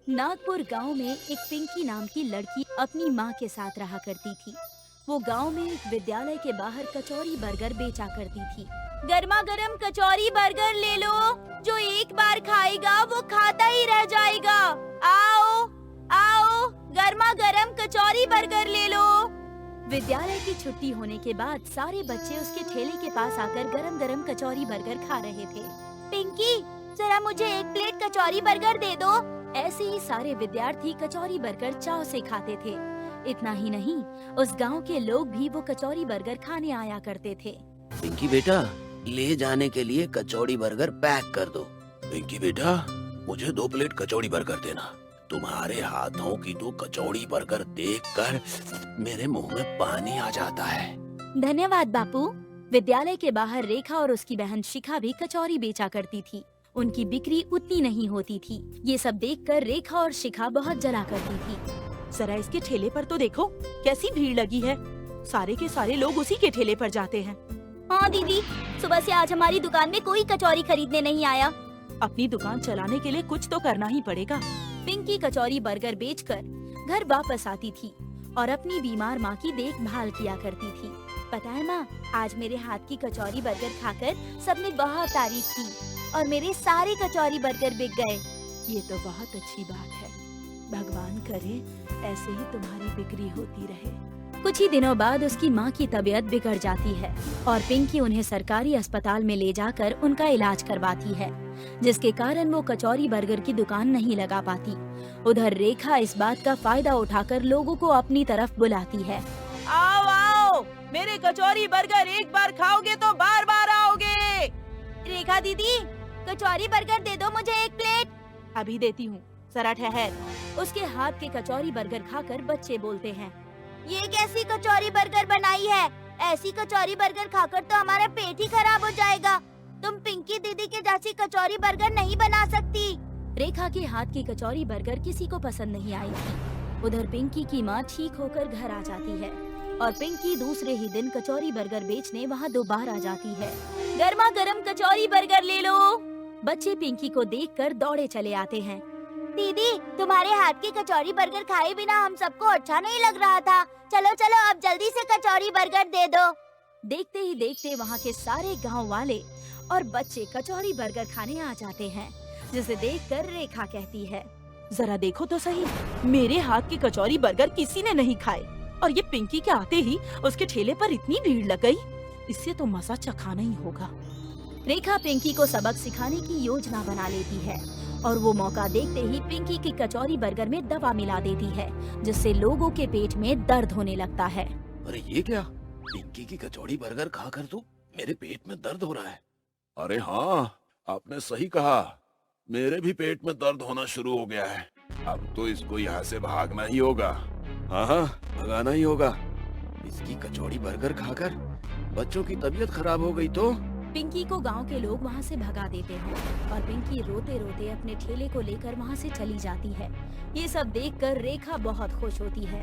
नागपुर गांव में एक पिंकी नाम की लड़की अपनी माँ के साथ रहा करती थी। वो गांव में एक विद्यालय के बाहर कचौरी बर्गर बेचा करती थी। गर्मा गर्म कचौरी बर्गर ले लो, जो एक बार खाएगा वो खाता ही रह जाएगा। आओ आओ, गर्मा गर्म कचौरी बर्गर ले लो। विद्यालय की छुट्टी होने के बाद सारे बच्चे उसके ठेले के पास आकर गरम गरम कचौरी बर्गर खा रहे थे। पिंकी, जरा मुझे एक प्लेट कचौरी बर्गर दे दो। ऐसे ही सारे विद्यार्थी कचौरी बर्गर चाव से खाते थे। इतना ही नहीं, उस गांव के लोग भी वो कचौरी बर्गर खाने आया करते थे। पिंकी बेटा, ले जाने के लिए कचौड़ी बर्गर पैक कर दो। पिंकी बेटा, मुझे 2 प्लेट कचौड़ी बर्गर देना। तुम्हारे हाथों की तो कचौड़ी बर्गर देखकर मेरे मुंह में पानी आ जाता है। धन्यवाद बापू। विद्यालय के बाहर रेखा और उसकी बहन शिखा भी कचौरी बेचा करती थी। उनकी बिक्री उतनी नहीं होती थी। ये सब देखकर रेखा और शिखा बहुत जला करती थी। जरा इसके ठेले पर तो देखो, कैसी भीड़ लगी है। सारे के सारे लोग उसी के ठेले पर जाते हैं। हाँ दीदी, सुबह से आज हमारी दुकान में कोई कचौरी खरीदने नहीं आया। अपनी दुकान चलाने के लिए कुछ तो करना ही पड़ेगा। पिंकी कचौरी बर्गर बेचकर घर वापस आती थी और अपनी बीमार माँ की देखभाल किया करती थी। पता है माँ, आज मेरे हाथ की कचौरी बर्गर खाकर सबने बहुत तारीफ की और मेरे सारे कचौरी बर्गर बिक गए। ये तो बहुत अच्छी बात है। भगवान करे ऐसे ही तुम्हारी बिक्री होती रहे। कुछ ही दिनों बाद उसकी माँ की तबीयत बिगड़ जाती है और पिंकी उन्हें सरकारी अस्पताल में ले जाकर उनका इलाज करवाती है, जिसके कारण वो कचौरी बर्गर की दुकान नहीं लगा पाती। उधर रेखा इस बात का फायदा उठाकर लोगों को अपनी तरफ बुलाती है। आओ आओ, मेरे कचौरी बर्गर एक बार खाओगे तो बार बार आओगे। रेखा दीदी, कचौरी बर्गर दे दो मुझे 1 प्लेट। अभी देती हूँ, जरा ठहर। उसके हाथ के कचौरी बर्गर खाकर बच्चे बोलते हैं, ये कैसी कचौरी बर्गर बनाई है? ऐसी कचौरी बर्गर खाकर तो हमारा पेट ही खराब हो जाएगा। तुम पिंकी दीदी के जैसी कचौरी बर्गर नहीं बना सकती। रेखा के हाथ की कचौरी बर्गर किसी को पसंद नहीं आई थी। उधर पिंकी की माँ ठीक होकर घर आ जाती है और पिंकी दूसरे ही दिन कचौरी बर्गर बेचने वहाँ दोबारा जाती है। गर्मा गर्म कचौरी बर्गर ले लो। बच्चे पिंकी को देखकर दौड़े चले आते हैं। दीदी, तुम्हारे हाथ की कचौरी बर्गर खाए बिना हम सबको अच्छा नहीं लग रहा था। चलो चलो, अब जल्दी से कचौरी बर्गर दे दो। देखते ही देखते वहाँ के सारे गांव वाले और बच्चे कचौरी बर्गर खाने आ जाते हैं, जिसे देखकर रेखा कहती है, जरा देखो तो सही, मेरे हाथ की कचौरी बर्गर किसी ने नहीं खाए और ये पिंकी के आते ही उसके ठेले पर इतनी भीड़ लग गई। इससे तो मजा चखाना ही होगा। रेखा पिंकी को सबक सिखाने की योजना बना लेती है और वो मौका देखते ही पिंकी की कचौरी बर्गर में दवा मिला देती है, जिससे लोगों के पेट में दर्द होने लगता है। अरे ये क्या? पिंकी की कचौड़ी बर्गर खाकर तो मेरे पेट में दर्द हो रहा है। अरे हाँ, आपने सही कहा, मेरे भी पेट में दर्द होना शुरू हो गया है। अब तो इसको यहाँ से भागना ही होगा। हाँ, भगाना ही होगा। इसकी कचौड़ी बर्गर खाकर बच्चों की तबीयत खराब हो गई तो। पिंकी को गांव के लोग वहां से भगा देते हैं और पिंकी रोते रोते अपने ठेले को लेकर वहां से चली जाती है। ये सब देखकर रेखा बहुत खुश होती है।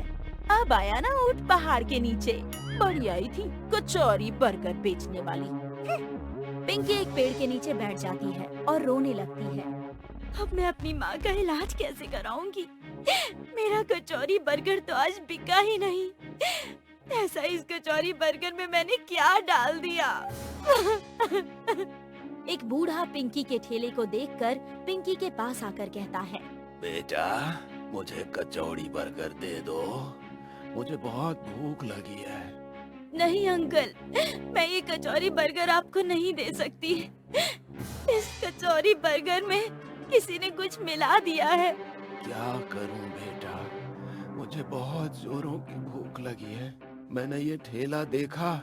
अब आया ना ऊंट पहाड़ के नीचे, बड़ी आई थी कचौरी बर्गर बेचने वाली। पिंकी एक पेड़ के नीचे बैठ जाती है और रोने लगती है। अब मैं अपनी माँ का इलाज कैसे कराऊंगी? मेरा कचौरी बर्गर तो आज बिका ही नहीं। ऐसा इस कचौरी बर्गर में मैंने क्या डाल दिया? एक बूढ़ा पिंकी के ठेले को देखकर पिंकी के पास आकर कहता है, बेटा, मुझे कचौड़ी बर्गर दे दो, मुझे बहुत भूख लगी है। नहीं अंकल, मैं ये कचौरी बर्गर आपको नहीं दे सकती। इस कचौरी बर्गर में किसी ने कुछ मिला दिया है। क्या करूं बेटा, मुझे बहुत जोरों की भूख लगी है। मैंने ये ठेला देखा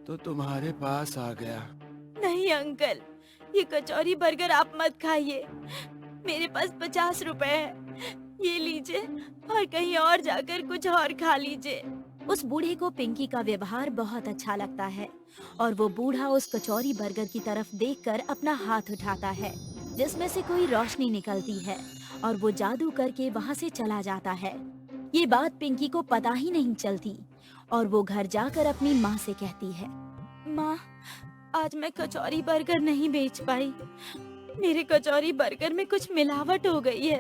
तो तुम्हारे पास आ गया। नहीं अंकल, ये कचौरी बर्गर आप मत खाइए। मेरे पास 50 रुपए है, ये लीजिए और कहीं और जाकर कुछ और खा लीजिए। उस बूढ़े को पिंकी का व्यवहार बहुत अच्छा लगता है और वो बूढ़ा उस कचौरी बर्गर की तरफ देखकर अपना हाथ उठाता है, जिसमें से कोई रोशनी निकलती है और वो जादू करके वहाँ से चला जाता है। ये बात पिंकी को पता ही नहीं चलती और वो घर जाकर अपनी माँ से कहती है, माँ, आज मैं कचौरी बर्गर नहीं बेच पाई। मेरे कचौरी बर्गर में कुछ मिलावट हो गई है।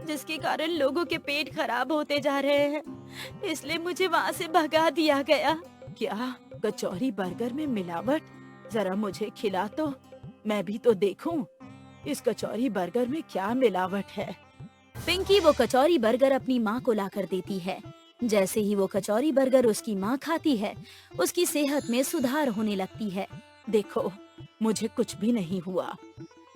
जिसके कारण लोगों के पेट खराब होते जा रहे हैं, इसलिए मुझे वहाँ से भगा दिया गया। क्या कचौरी बर्गर में मिलावट? जरा मुझे खिला तो, मैं भी तो देखूं इस कचौरी बर्गर में क्या मिलावट है। पिंकी वो कचौरी बर्गर अपनी माँ को लाकर देती है। जैसे ही वो कचौरी बर्गर उसकी माँ खाती है, उसकी सेहत में सुधार होने लगती है। देखो, मुझे कुछ भी नहीं हुआ,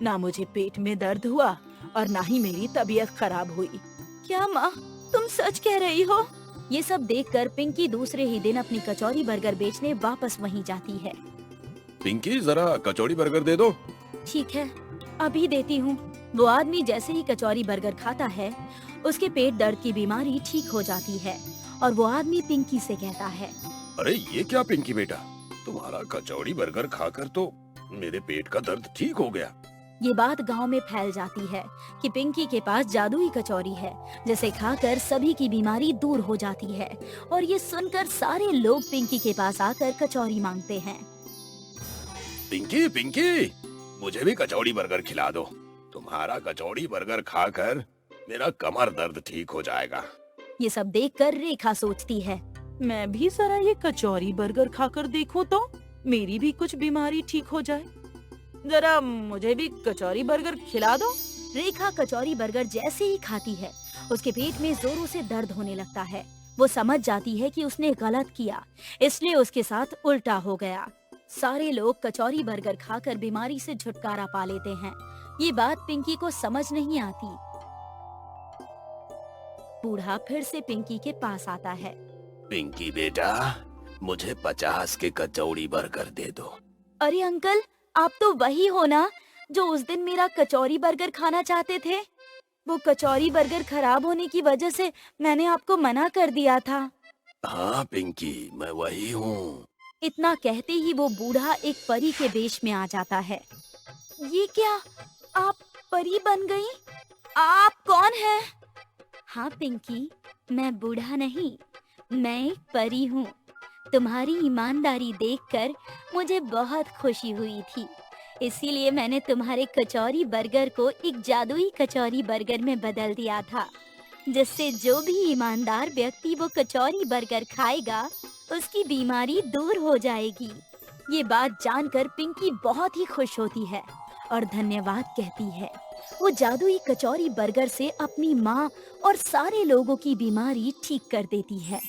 ना मुझे पेट में दर्द हुआ और ना ही मेरी तबीयत खराब हुई। क्या माँ, तुम सच कह रही हो? ये सब देखकर पिंकी दूसरे ही दिन अपनी कचौरी बर्गर बेचने वापस वहीं जाती है। पिंकी, जरा कचौड़ी बर्गर दे दो। ठीक है, अभी देती हूँ। वो आदमी जैसे ही कचौरी बर्गर खाता है, उसके पेट दर्द की बीमारी ठीक हो जाती है और वो आदमी पिंकी से कहता है, अरे ये क्या पिंकी बेटा, तुम्हारा कचौड़ी बर्गर खाकर तो मेरे पेट का दर्द ठीक हो गया। ये बात गांव में फैल जाती है कि पिंकी के पास जादुई कचौरी है, जिसे खाकर सभी की बीमारी दूर हो जाती है। और ये सुनकर सारे लोग पिंकी के पास आकर कचौरी मांगते हैं। पिंकी, पिंकी, मुझे भी कचौड़ी बर्गर खिला दो। तुम्हारा कचौड़ी बर्गर खाकर मेरा कमर दर्द ठीक हो जाएगा। ये सब देखकर रेखा सोचती है, मैं भी जरा ये कचौरी बर्गर खाकर देखूं तो मेरी भी कुछ बीमारी ठीक हो जाए। जरा मुझे भी कचौरी बर्गर खिला दो। रेखा कचौरी बर्गर जैसे ही खाती है, उसके पेट में जोरों से दर्द होने लगता है। वो समझ जाती है कि उसने गलत किया, इसलिए उसके साथ उल्टा हो गया। सारे लोग कचौरी बर्गर खाकर बीमारी से छुटकारा पा लेते हैं। ये बात पिंकी को समझ नहीं आती। बूढ़ा फिर से पिंकी के पास आता है। पिंकी बेटा, मुझे 50 के कचौड़ी बर्गर दे दो। अरे अंकल, आप तो वही हो ना जो उस दिन मेरा कचौरी बर्गर खाना चाहते थे? वो कचौरी बर्गर खराब होने की वजह से मैंने आपको मना कर दिया था। हाँ पिंकी, मैं वही हूँ। इतना कहते ही वो बूढ़ा एक परी के वेश में आ जाता है। ये क्या, आप परी बन गई? आप कौन हैं? हाँ पिंकी, मैं बूढ़ा नहीं, मैं एक परी हूँ। तुम्हारी ईमानदारी देखकर मुझे बहुत खुशी हुई थी, इसीलिए मैंने तुम्हारे कचौरी बर्गर को एक जादुई कचौरी बर्गर में बदल दिया था, जिससे जो भी ईमानदार व्यक्ति वो कचौरी बर्गर खाएगा, उसकी बीमारी दूर हो जाएगी। ये बात जानकर पिंकी बहुत ही खुश होती है और धन्यवाद कहती है। वो जादुई कचौरी बर्गर से अपनी माँ और सारे लोगों की बीमारी ठीक कर देती है।